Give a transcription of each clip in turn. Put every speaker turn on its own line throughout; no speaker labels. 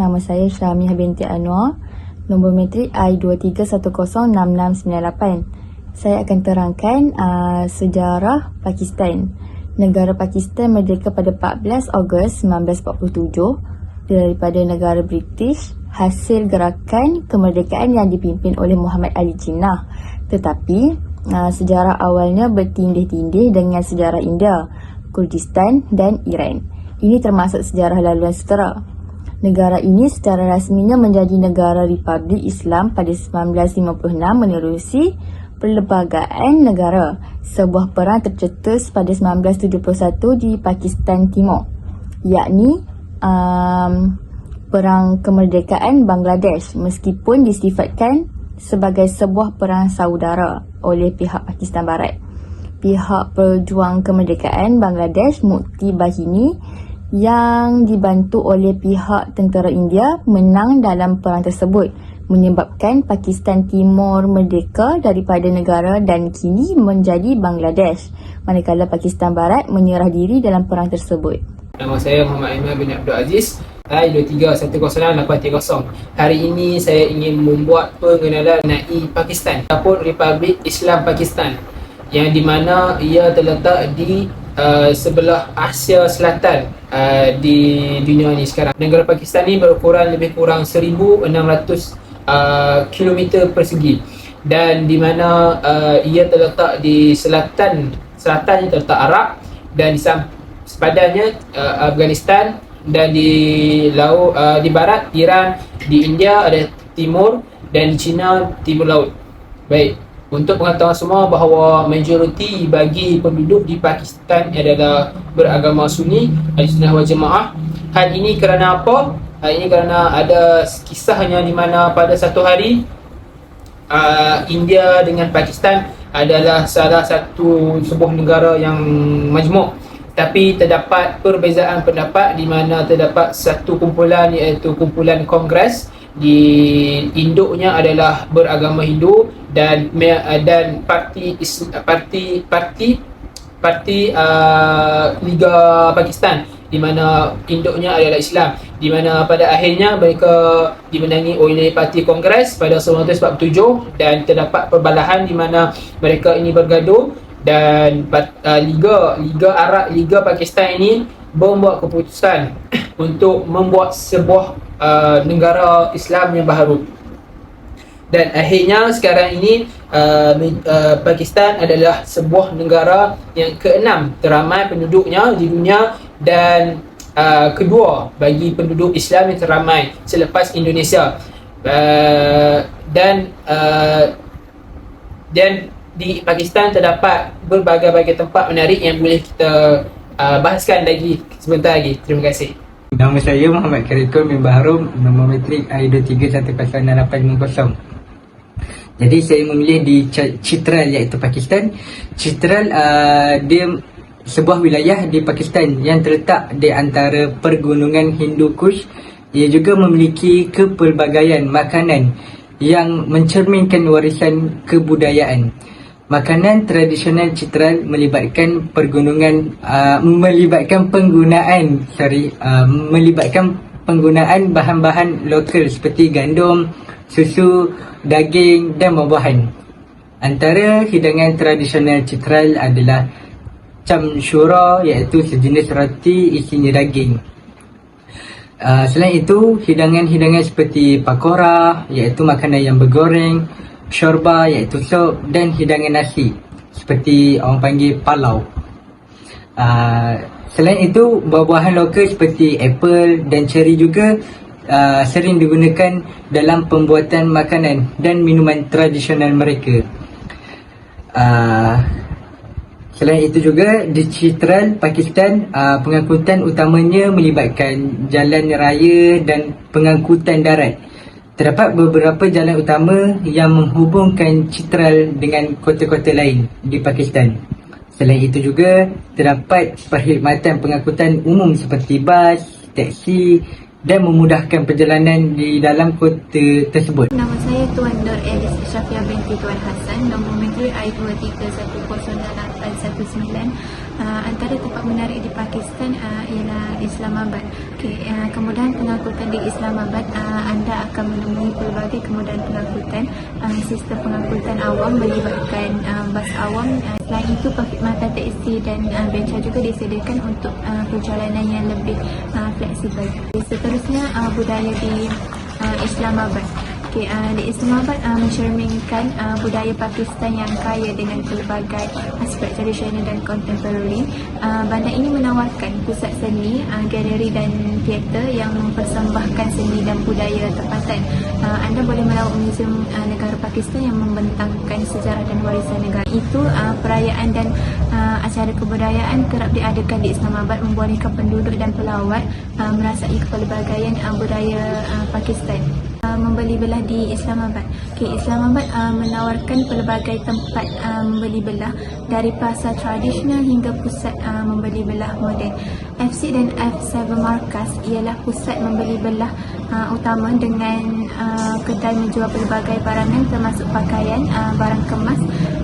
nama saya Syahmiah binti Anwar. Nombor matrik I23106698. Saya akan terangkan sejarah Pakistan. Negara Pakistan merdeka pada 14 Ogos 1947 daripada negara British hasil gerakan kemerdekaan yang dipimpin oleh Muhammad Ali Jinnah. Tetapi sejarah awalnya bertindih-tindih dengan sejarah India, Kurdistan dan Iran. Ini termasuk sejarah laluan sutera. Negara ini secara rasminya menjadi negara Republik Islam pada 1956 menerusi Perlembagaan Negara. Sebuah perang tercetus pada 1971 di Pakistan Timur, yakni Perang Kemerdekaan Bangladesh, meskipun disifatkan sebagai sebuah perang saudara oleh pihak Pakistan Barat. Pihak Pejuang Kemerdekaan Bangladesh, Mukti Bahini, yang dibantu oleh pihak tentera India menang dalam perang tersebut, menyebabkan Pakistan Timur merdeka daripada negara dan kini menjadi Bangladesh, manakala Pakistan Barat menyerah diri dalam perang tersebut.
Nama saya Muhammad Aiman bin Abdul Aziz, I23106830. Hari ini saya ingin membuat pengenalan mengenai Pakistan ataupun Republik Islam Pakistan, yang di mana ia terletak di sebelah Asia Selatan di dunia ini sekarang. Negara Pakistan ini berukuran lebih kurang 1,600 kilometer persegi, dan di mana ia terletak di selatan yang terletak Arab, dan di sepadannya Afghanistan, dan di laut di barat Iran, di India ada timur, dan di China timur laut. Baik, untuk pengetahuan semua bahawa majoriti bagi penduduk di Pakistan adalah beragama Sunni, Ahlussunnah wal Jamaah. Hal ini kerana apa? Hal ini kerana ada kisahnya di mana pada satu hari India dengan Pakistan adalah salah satu sebuah negara yang majmuk, tapi terdapat perbezaan pendapat di mana terdapat satu kumpulan, iaitu kumpulan Kongres. Di induknya adalah beragama Hindu dan parti Liga Pakistan, di mana induknya adalah Islam, di mana pada akhirnya mereka dimenangi oleh parti Kongres pada 1947, dan terdapat perbalahan di mana mereka ini bergaduh, dan Liga Pakistan ini membuat keputusan untuk membuat sebuah negara Islam yang baharu. Dan akhirnya sekarang ini Pakistan adalah sebuah negara yang ke-6 teramai penduduknya di dunia, dan kedua bagi penduduk Islam yang teramai selepas Indonesia. Dan di Pakistan terdapat berbagai-bagai tempat menarik yang boleh kita bahaskan lagi sebentar lagi. Terima kasih.
Nama saya Muhammad Karikul bin Baharum, nombor matrik I23106850. Jadi saya memilih di Chitral, iaitu Pakistan. Chitral dia sebuah wilayah di Pakistan yang terletak di antara pergunungan Hindu Kush. Ia juga memiliki kepelbagaian makanan yang mencerminkan warisan kebudayaan. Makanan tradisional Chitral melibatkan penggunaan bahan-bahan lokal seperti gandum, susu, daging dan buah-buahan. Antara hidangan tradisional Chitral adalah chamshura, iaitu sejenis roti isinya daging. Selain itu, hidangan-hidangan seperti pakora, iaitu makanan yang bergoreng, shorba, iaitu sup, dan hidangan nasi seperti orang panggil palau. Selain itu, buah-buahan lokal seperti apple dan cherry juga sering digunakan dalam pembuatan makanan dan minuman tradisional mereka. Selain itu juga di Chitral, Pakistan, pengangkutan utamanya melibatkan jalan raya dan pengangkutan darat. Terdapat beberapa jalan utama yang menghubungkan Chitral dengan kota-kota lain di Pakistan. Selain itu juga terdapat perkhidmatan pengangkutan umum seperti bas, teksi dan memudahkan perjalanan di dalam kota tersebut.
Nama saya Tuan Nur Elis Syafia binti Tuan Hassan, nombor matrik I23106819. Antara tempat menarik di Pakistan ialah Islamabad. Kemudahan pengangkutan di Islamabad, anda akan menemui pelbagai kemudahan pengangkutan. Sistem pengangkutan awam melibatkan bas awam. Selain itu, perkhidmatan teksi dan beca juga disediakan untuk perjalanan yang lebih fleksibel. Seterusnya, budaya di Islamabad. Di Islamabad mencerminkan budaya Pakistan yang kaya dengan pelbagai aspek tradisional dan kontemporari. Bandar ini menawarkan pusat seni, galeri dan teater yang mempersembahkan seni dan budaya tempatan. Anda boleh melawat Muzium Negara Pakistan yang membentangkan sejarah dan warisan negara. Itu perayaan dan acara kebudayaan kerap diadakan di Islamabad, membolehkan penduduk dan pelawat merasai kepelbagaian budaya Pakistan. Membeli belah di Islamabad. Islamabad menawarkan pelbagai tempat membeli belah, dari pasar tradisional hingga pusat membeli belah moden. FC dan F7 Markas ialah pusat membeli belah utama dengan kedai menjual pelbagai barangan termasuk pakaian, barang kemas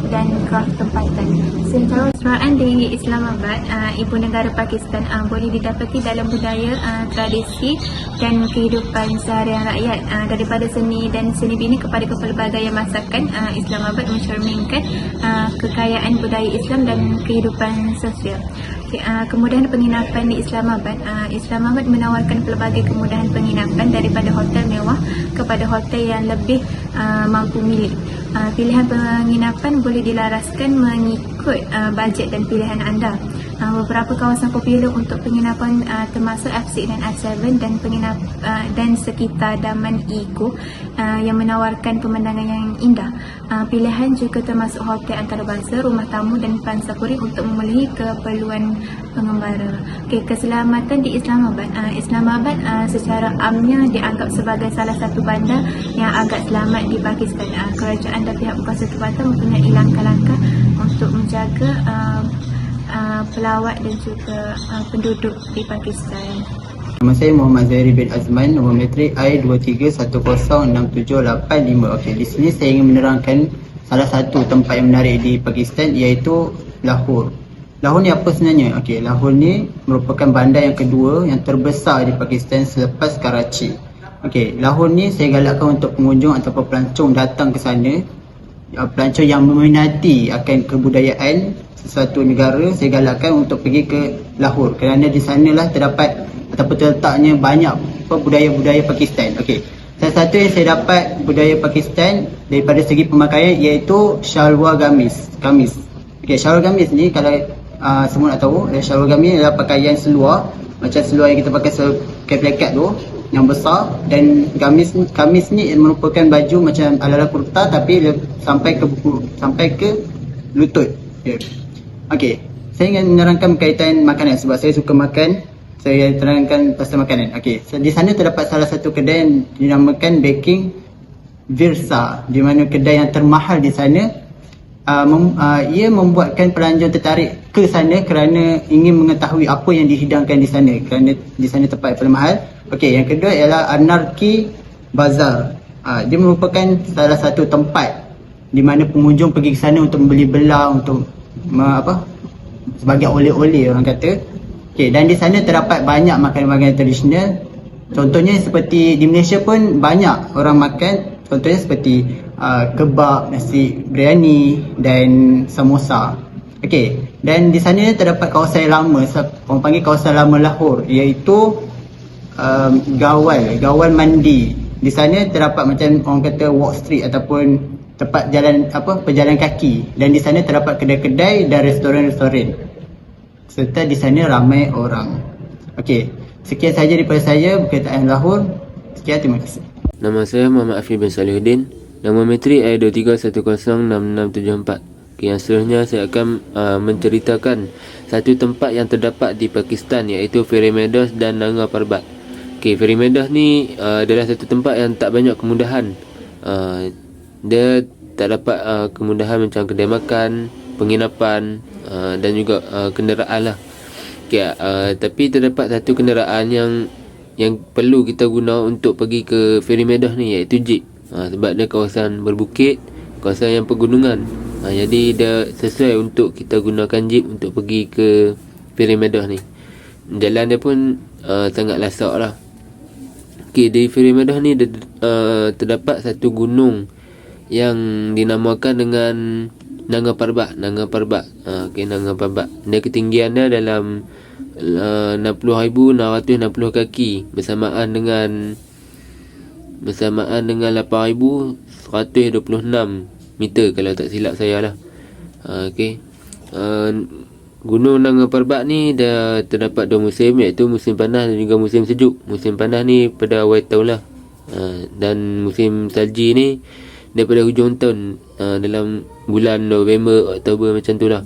dan kraft tempatan. Sejarah di Islamabad, ibu negara Pakistan, boleh didapati dalam budaya, tradisi dan kehidupan seharian rakyat. Daripada seni dan seni bina kepada kepelbagaian masakan, Islamabad mencerminkan kekayaan budaya Islam dan kehidupan sosial. Kemudahan penginapan di Islamabad. Islamabad menawarkan pelbagai kemudahan penginapan, daripada hotel mewah kepada hotel yang lebih mampu milik. Pilihan penginapan boleh dilaraskan mengikut bajet dan pilihan anda. Beberapa kawasan popular untuk penginapan termasuk F6 dan F7 dan sekitar Daman Eco yang menawarkan pemandangan yang indah. Pilihan juga termasuk hotel antarabangsa, rumah tamu dan pansapuri untuk memenuhi keperluan pengembara. Keselamatan di Islamabad. Islamabad secara amnya dianggap sebagai salah satu bandar yang agak selamat di Pakistan. Kerajaan dan pihak berkuasa tempatan mempunyai langkah-langkah untuk menjaga pelawat dan juga penduduk di Pakistan.
Nama saya Muhammad Zairi bin Azman, nombor matrik I23106785. Okey, di sini saya ingin menerangkan salah satu tempat yang menarik di Pakistan, iaitu Lahore. Lahore ni apa sebenarnya? Okey, Lahore ni merupakan bandar yang kedua yang terbesar di Pakistan selepas Karachi. Okey, Lahore ni saya galakkan untuk pengunjung ataupun pelancong datang ke sana, pelancong yang meminati akan kebudayaan sesuatu negara, saya galakkan untuk pergi ke Lahore, kerana di sanalah terdapat ataupun terletaknya banyak budaya-budaya Pakistan. Okey, salah satu yang saya dapat budaya Pakistan daripada segi pemakaian iaitu shalwar kamis. Okey, shalwar kamis ni kalau semua nak tahu, shalwar kamis adalah pakaian seluar, macam seluar yang kita pakai plekat tu yang besar, dan kamis ni merupakan baju macam ala-ala kurta tapi sampai ke lutut. Okey, saya ingin menerangkan berkaitan makanan sebab saya suka makan. Saya terangkan pasal makanan. Okey, di sana terdapat salah satu kedai yang dinamakan Baking Virsa, di mana kedai yang termahal di sana. Ia membuatkan pelancong tertarik ke sana kerana ingin mengetahui apa yang dihidangkan di sana, kerana di sana tempat yang paling mahal. Okey, yang kedua ialah Anarchy Bazaar. Dia merupakan salah satu tempat di mana pengunjung pergi ke sana untuk membeli belah, untuk sebagai oleh-oleh orang kata. Okey, dan di sana terdapat banyak makanan-makanan tradisional. Contohnya seperti di Malaysia pun banyak orang makan, contohnya seperti kebab, nasi biryani dan samosa. Okey, dan di sana terdapat kawasan yang lama, orang panggil kawasan lama Lahore, iaitu Gawal Mandi. Di sana terdapat macam orang kata walk street ataupun tempat jalan pejalan kaki, dan di sana terdapat kedai-kedai dan restoran-restoran, serta di sana ramai orang. Okey, sekian sahaja daripada saya berkaitan Lahore. Sekian, terima kasih.
Nama saya Muhammad Afif bin Salihuddin, nama matrik I23106674. Yang seterusnya saya akan menceritakan satu tempat yang terdapat di Pakistan, iaitu Fairy Meadows dan Nanga Parbat. Okey, Fairy Meadows ni adalah satu tempat yang tak banyak kemudahan. Dia tak dapat kemudahan macam kedai makan, penginapan dan juga kenderaan lah. Okay, tapi terdapat satu kenderaan yang perlu kita guna untuk pergi ke Fairy Meadows ni, iaitu jeep. Sebab dia kawasan berbukit, kawasan yang pegunungan. Jadi dia sesuai untuk kita gunakan jeep untuk pergi ke Feri Meadows ni. Jalan dia pun sangat lasak lah. Okay, di Feri Meadows ni terdapat satu gunung yang dinamakan dengan Nanga Parbat. Nanga Parbat. Nanga Parbat. Dia ketinggian dia dalam 60,660 kaki bersamaan dengan 8,126 meter kalau tak silap saya lah. Gunung Nanga Parbat ni dah terdapat 2 musim, iaitu musim panas dan juga musim sejuk. Musim panas ni pada awal tahun lah, dan musim salji ni daripada hujung tahun, dalam bulan November, Oktober macam tu lah.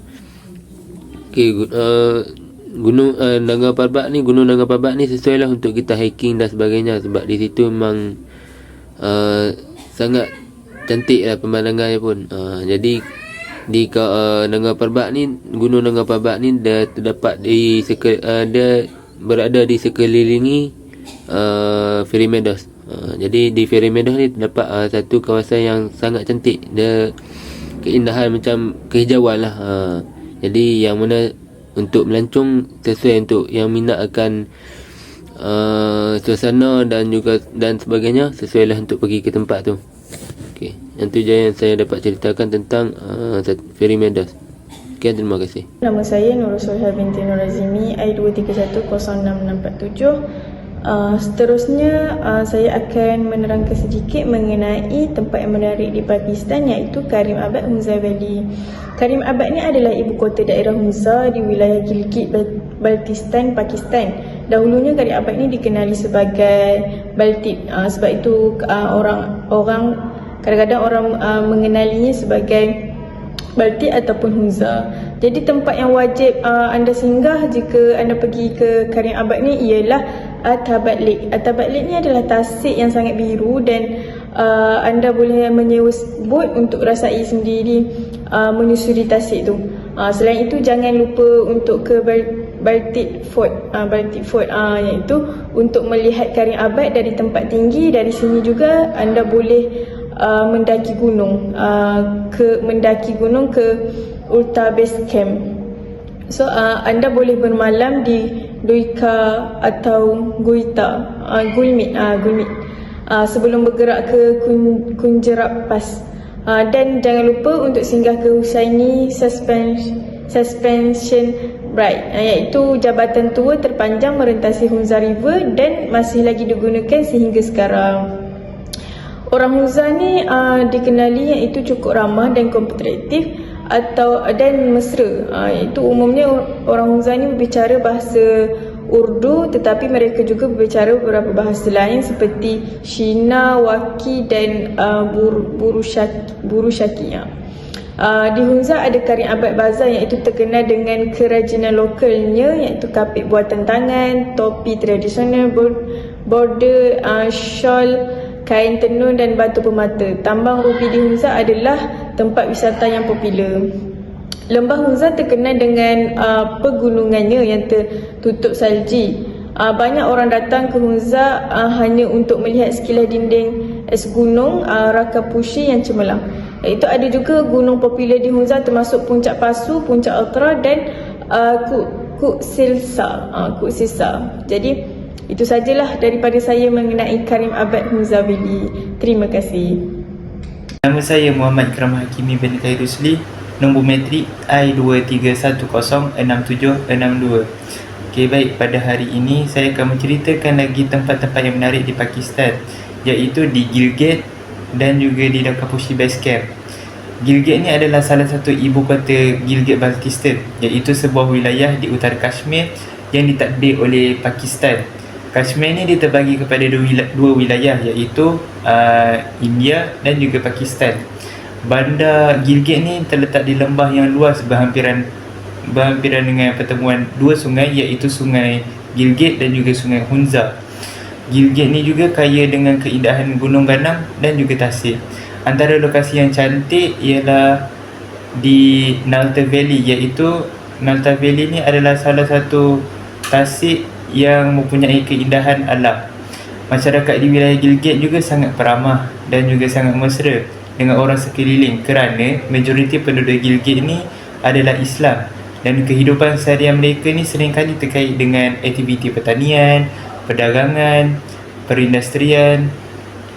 Gunung Nanga Parbat ni sesuai lah untuk kita hiking dan sebagainya, sebab di situ memang sangat cantik lah pemandangannya pun. Jadi di Nanga Parbat ni, Gunung Nanga Parbat ni dia terdapat dia berada di sekelilingi Feri Meadows. Jadi di Feri Meadows ni terdapat satu kawasan yang sangat cantik. Dia keindahan macam kehijauan lah. Jadi yang mana untuk melancong sesuai untuk yang minat akan suasana dan sebagainya, sesuai lah untuk pergi ke tempat tu. Yang tu je yang saya dapat ceritakan tentang Feri Meadows. Terima kasih.
Nama saya Nurul Solha binti Nur Azimi, I2310647. Seterusnya saya akan menerangkan sedikit mengenai tempat yang menarik di Pakistan, iaitu Karim Abad Hunza Valley. Karim Abad ni adalah ibu kota daerah Hunza di wilayah Gilgit-Baltistan, Pakistan. Dahulunya Karim Abad ni dikenali sebagai Baltit. Sebab itu kadang-kadang orang mengenalinya sebagai Baltik ataupun Hunza. Jadi tempat yang wajib anda singgah jika anda pergi ke Karim Abad ni ialah Atabat Lake. Atabat Lake ni adalah tasik yang sangat biru dan anda boleh menyewa bot untuk rasai sendiri menyusuri tasik tu. Selain itu, jangan lupa untuk ke Baltic Fort, iaitu untuk melihat Karim Abad dari tempat tinggi. Dari sini juga anda boleh mendaki gunung ke Ulta Base Camp. So anda boleh bermalam di Doika atau Gulmit sebelum bergerak ke Kunjerap Pass. Dan jangan lupa untuk singgah ke Husaini Suspension Bridge, iaitu jabatan tua terpanjang merentasi Hunza River dan masih lagi digunakan sehingga sekarang. Orang Hunza ni dikenali iaitu cukup ramah dan kompetitif dan mesra. Itu umumnya orang Hunza ni berbicara bahasa Urdu, tetapi mereka juga berbicara beberapa bahasa lain seperti Shina, Waki dan Burushaki. Di Hunza ada Karim Abad Bazar, iaitu terkenal dengan kerajinan lokalnya, iaitu kapit buatan tangan, topi tradisional, border, shawl, kain tenun dan batu permata. Tambang rubi di Hunza adalah tempat wisata yang popular. Lembah Hunza terkenal dengan pegunungannya yang tertutup salji. Banyak orang datang ke Hunza hanya untuk melihat sekilas dinding es gunung Rakapushi yang cemerlang. Itu ada juga gunung popular di Hunza termasuk Puncak Pasu, Puncak Ultra dan Kuksisa. Jadi itu sajalah daripada saya mengenai Karim Abad Hunza Valley. Terima kasih.
Nama saya Muhammad Ikram Hakimi bin Khairusli, nombor metrik I231067662. Baik, pada hari ini saya akan menceritakan lagi tempat-tempat yang menarik di Pakistan, iaitu di Gilgit dan juga di Rakapushi Base Camp. Gilgit ni adalah salah satu ibu kota Gilgit-Baltistan, iaitu sebuah wilayah di utara Kashmir yang ditadbir oleh Pakistan. Kashmir ni dia terbagi kepada dua wilayah, iaitu India dan juga Pakistan. Bandar Gilgit ni terletak di lembah yang luas berhampiran dengan pertemuan dua sungai, iaitu Sungai Gilgit dan juga Sungai Hunza. Gilgit ni juga kaya dengan keindahan gunung ganam dan juga tasik. Antara lokasi yang cantik ialah di Nalta Valley, iaitu Nalta Valley ni adalah salah satu tasik yang mempunyai keindahan alam. Masyarakat di wilayah Gilgit juga sangat peramah dan juga sangat mesra. dengan orang sekeliling kerana majoriti penduduk Gilgit ni adalah Islam dan kehidupan seharian mereka ni seringkali terkait dengan aktiviti pertanian, perdagangan, perindustrian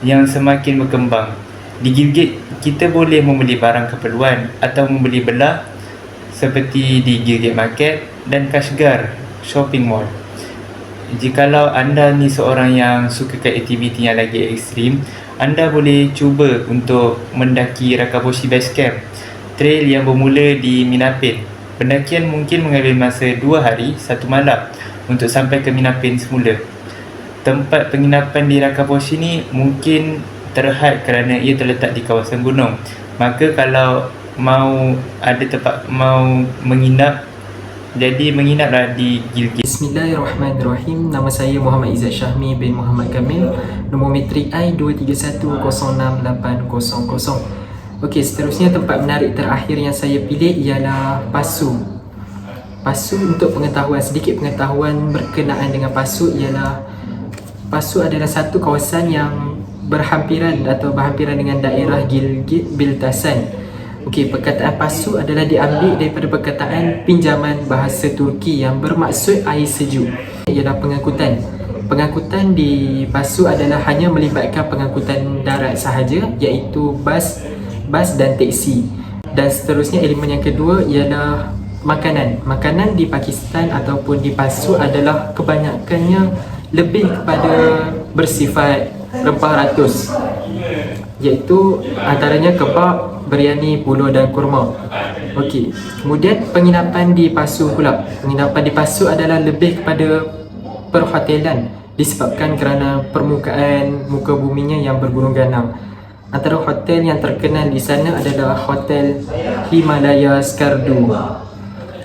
yang semakin berkembang. Di Gilgit, kita boleh membeli barang keperluan atau membeli belah seperti di Gilgit Market dan Kashgar Shopping Mall. Jikalau anda ni seorang yang suka ke aktiviti yang lagi ekstrim, anda boleh cuba untuk mendaki Rakaboshi Base Camp, trail yang bermula di Minapin. Pendakian mungkin mengambil masa 2 hari, 1 malam untuk sampai ke Minapin semula. Tempat penginapan di Rakaboshi ni mungkin terhad kerana ia terletak di kawasan gunung. Maka kalau ada tempat mau menginap, jadi menginaplah di Gilgit.
Bismillahirrahmanirrahim. Nama saya Muhammad Izzat Syahmi bin Muhammad Kamil. Nombor metrik I 231068000. Okey, seterusnya tempat menarik terakhir yang saya pilih ialah Pasu. Pasu, untuk sedikit pengetahuan berkenaan dengan Pasu ialah Pasu adalah satu kawasan yang berhampiran dengan daerah Gilgit Biltasan. Okey, perkataan Pasu adalah diambil daripada perkataan pinjaman bahasa Turki yang bermaksud air sejuk. Ialah pengangkutan. Pengangkutan di Pasu adalah hanya melibatkan pengangkutan darat sahaja, iaitu bas dan teksi. Dan seterusnya elemen yang kedua ialah makanan. Makanan di Pakistan ataupun di Pasu adalah kebanyakannya lebih kepada bersifat rempah ratus, iaitu antaranya kebab, biryani, puluh dan kurma. Okey, kemudian penginapan di Pasu pula. Penginapan di Pasu adalah lebih kepada perhotelan disebabkan kerana muka buminya yang bergunung ganang. Antara hotel yang terkenal di sana adalah Hotel Himalaya Skardu.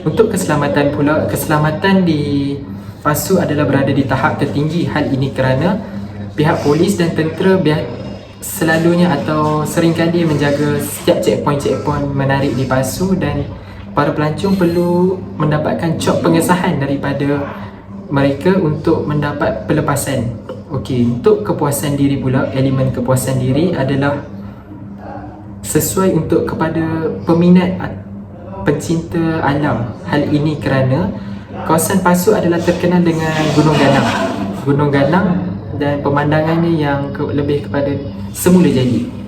Untuk keselamatan pula, keselamatan di Pasu adalah berada di tahap tertinggi. Hal ini kerana pihak polis dan tentera selalunya atau seringkali menjaga setiap checkpoint menarik di Pasu, dan para pelancong perlu mendapatkan cop pengesahan daripada mereka untuk mendapat pelepasan. Okey, untuk kepuasan diri pula, elemen kepuasan diri adalah sesuai untuk kepada peminat pencinta alam. Hal ini kerana kawasan Pasu adalah terkenal dengan Gunung Ganang dan pemandangannya yang lebih kepada semula jadi.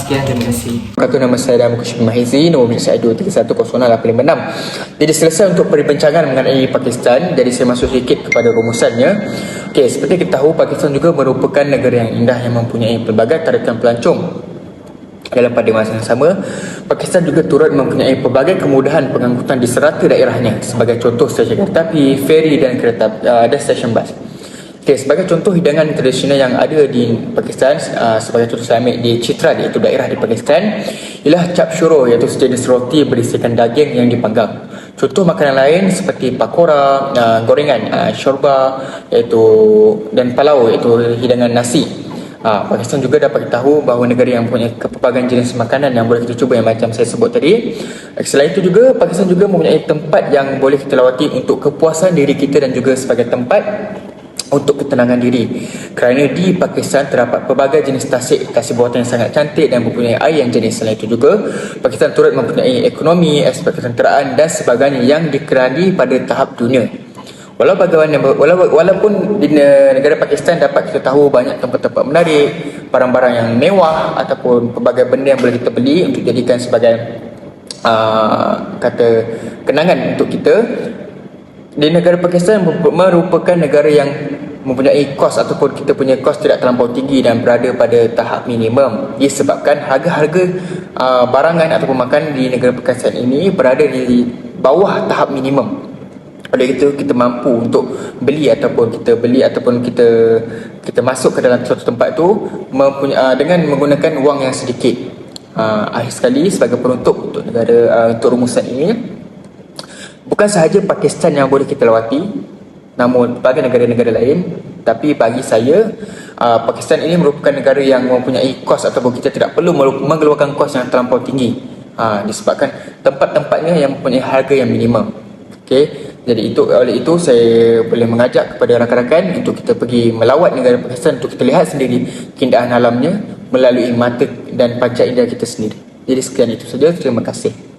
Sekian, terima kasih.
Nama saya Dam Kushim Mahizi, nombor milik saya 2310856. Jadi selesai untuk perbincangan mengenai Pakistan. Jadi saya masuk sedikit kepada rumusannya. Okey, seperti kita tahu, Pakistan juga merupakan negara yang indah yang mempunyai pelbagai tarikan pelancong. Dalam pada masa yang sama, Pakistan juga turut mempunyai pelbagai kemudahan pengangkutan di serata daerahnya. Sebagai contoh, stesen kereta api, feri dan dan stesen bas. Okay, sebagai contoh hidangan tradisional yang ada di Pakistan, sebagai contoh saya ambil di Chitral, iaitu daerah di Pakistan, ialah cap shuro, iaitu sejenis roti berisikan daging yang dipanggang. Contoh makanan lain seperti pakora, gorengan, shorba, dan palau, iaitu hidangan nasi. Pakistan juga dapat diketahui bahawa negara yang mempunyai pelbagai jenis makanan yang boleh kita cuba yang macam saya sebut tadi. Selain itu juga, Pakistan juga mempunyai tempat yang boleh kita lawati untuk kepuasan diri kita dan juga sebagai tempat untuk ketenangan diri. Kerana di Pakistan terdapat pelbagai jenis tasik buatan yang sangat cantik dan mempunyai air yang jernih. Selain itu juga, Pakistan turut mempunyai ekonomi, aspek ketenteraan dan sebagainya yang dikenali pada tahap dunia. Walaupun di negara Pakistan dapat kita tahu banyak tempat-tempat menarik, barang-barang yang mewah ataupun pelbagai benda yang boleh kita beli untuk jadikan sebagai kenangan untuk kita. Di negara Pakistan merupakan negara yang mempunyai kos ataupun kita punya kos tidak terlampau tinggi dan berada pada tahap minimum, disebabkan harga-harga barangan ataupun makanan di negara Pakistan ini berada di bawah tahap minimum. Oleh itu, kita mampu untuk beli ataupun kita masuk ke dalam suatu tempat itu dengan menggunakan wang yang sedikit. Akhir sekali, sebagai penutup untuk rumusan ini, bukan sahaja Pakistan yang boleh kita lawati, namun bagi negara-negara lain. Tapi bagi saya, Pakistan ini merupakan negara yang mempunyai kos ataupun kita tidak perlu mengeluarkan kos yang terlampau tinggi, disebabkan tempat-tempatnya yang mempunyai harga yang minimum. Okey, jadi oleh itu saya boleh mengajak kepada rakan-rakan untuk kita pergi melawat negara Pakistan untuk kita lihat sendiri keindahan alamnya, melalui mata dan panca indera kita sendiri. Jadi sekian itu saja. Terima kasih.